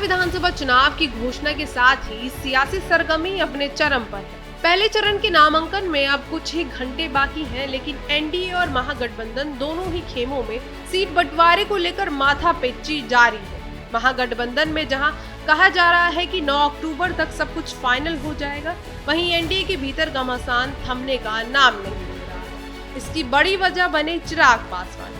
विधानसभा चुनाव की घोषणा के साथ ही सियासी सरगर्मी अपने चरम पर है। पहले चरण के नामांकन में अब कुछ ही घंटे बाकी हैं, लेकिन एनडीए और महागठबंधन दोनों ही खेमों में सीट बंटवारे को लेकर माथापेची जारी है। महागठबंधन में जहां कहा जा रहा है कि 9 अक्टूबर तक सब कुछ फाइनल हो जाएगा, वहीं एनडीए के भीतर घमासान थमने का नाम नहीं ले रहा है। इसकी बड़ी वजह बने चिराग पासवान।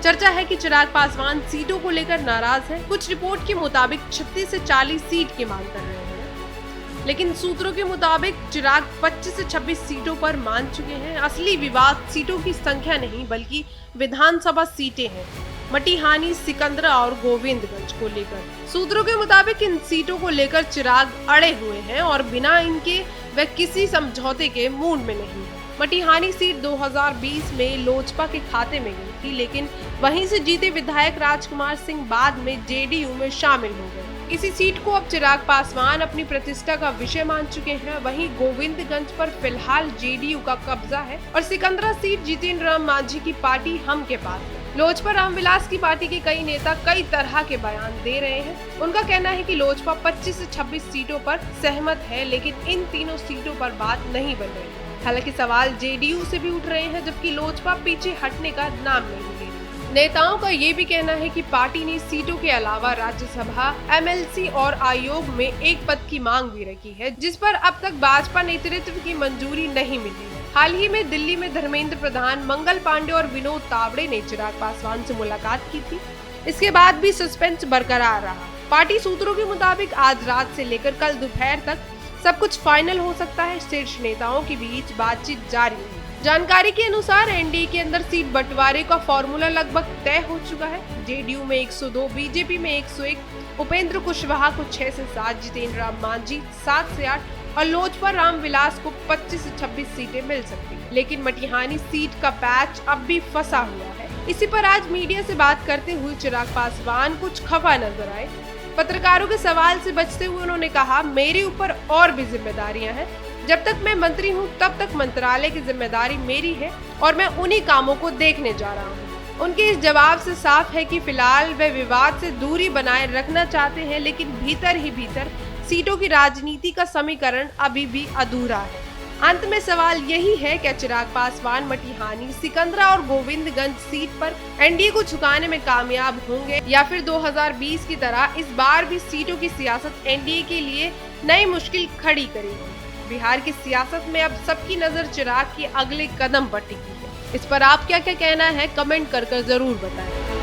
चर्चा है कि चिराग पासवान सीटों को लेकर नाराज है। कुछ रिपोर्ट के मुताबिक 36 से 40 सीट की मांग कर रहे हैं, लेकिन सूत्रों के मुताबिक चिराग 25 से 26 सीटों पर मान चुके हैं। असली विवाद सीटों की संख्या नहीं बल्कि विधानसभा सीटें हैं, मटिहानी, सिकंदरा और गोविंदगंज को लेकर। सूत्रों के मुताबिक इन सीटों को लेकर चिराग अड़े हुए हैं और बिना इनके वे किसी समझौते के मूड में नहीं है। मटिहानी सीट 2020 में लोजपा के खाते में गई थी, लेकिन वहीं से जीते विधायक राजकुमार सिंह बाद में जेडीयू में शामिल हो गए। इसी सीट को अब चिराग पासवान अपनी प्रतिष्ठा का विषय मान चुके हैं। वहीं गोविंदगंज पर फिलहाल जेडीयू का कब्जा है और सिकंदरा सीट जितेंद्र राम मांझी की पार्टी हम के पास है। लोजपा रामविलास की पार्टी के कई नेता कई तरह के बयान दे रहे हैं। उनका कहना है कि लोजपा 25 से 26 सीटों पर सहमत है, लेकिन इन तीनों सीटों पर बात नहीं बन रही। हालांकि सवाल जेडीयू से भी उठ रहे हैं, जबकि लोजपा पीछे हटने का नाम नहीं ले रही। नेताओं का ये भी कहना है कि पार्टी ने सीटों के अलावा राज्यसभा, एमएलसी और आयोग में एक पद की मांग भी रखी है, जिस पर अब तक भाजपा नेतृत्व की मंजूरी नहीं मिली है। हाल ही में दिल्ली में धर्मेंद्र प्रधान, मंगल पांडे और विनोद तावड़े ने चिराग पासवान से मुलाकात की थी। इसके बाद भी सस्पेंस बरकरार रहा। पार्टी सूत्रों के मुताबिक आज रात से लेकर कल दोपहर तक सब कुछ फाइनल हो सकता है। शीर्ष नेताओं के बीच बातचीत जारी है। जानकारी के अनुसार एनडीए के अंदर सीट बंटवारे का फॉर्मूला लगभग तय हो चुका है। जेडीयू में 102, बीजेपी में 101, उपेंद्र कुशवाहा को 6 से 7, जितेंद्र राम मांझी 7 से 8 और लोजपा रामविलास को 25 से 26 सीटें मिल सकती हैं। लेकिन मटिहानी सीट का पैच अब भी फंसा हुआ है। इसी पर आज मीडिया से बात करते हुए चिराग पासवान कुछ खफा नजर आए। पत्रकारों के सवाल से बचते हुए उन्होंने कहा, मेरे ऊपर और भी जिम्मेदारियां हैं। जब तक मैं मंत्री हूं तब तक मंत्रालय की जिम्मेदारी मेरी है और मैं उन्हीं कामों को देखने जा रहा हूं। उनके इस जवाब से साफ है कि फिलहाल वे विवाद से दूरी बनाए रखना चाहते हैं, लेकिन भीतर ही भीतर सीटों की राजनीति का समीकरण अभी भी अधूरा है। अंत में सवाल यही है, क्या चिराग पासवान मटिहानी, सिकंदरा और गोविंदगंज सीट पर एनडीए को झुकाने में कामयाब होंगे या फिर 2020 की तरह इस बार भी सीटों की सियासत एनडीए के लिए नई मुश्किल खड़ी करेगी। बिहार की सियासत में अब सबकी नजर चिराग के अगले कदम पर टिकी है। इस पर आप क्या क्या कहना है, कमेंट कर जरूर बताएं।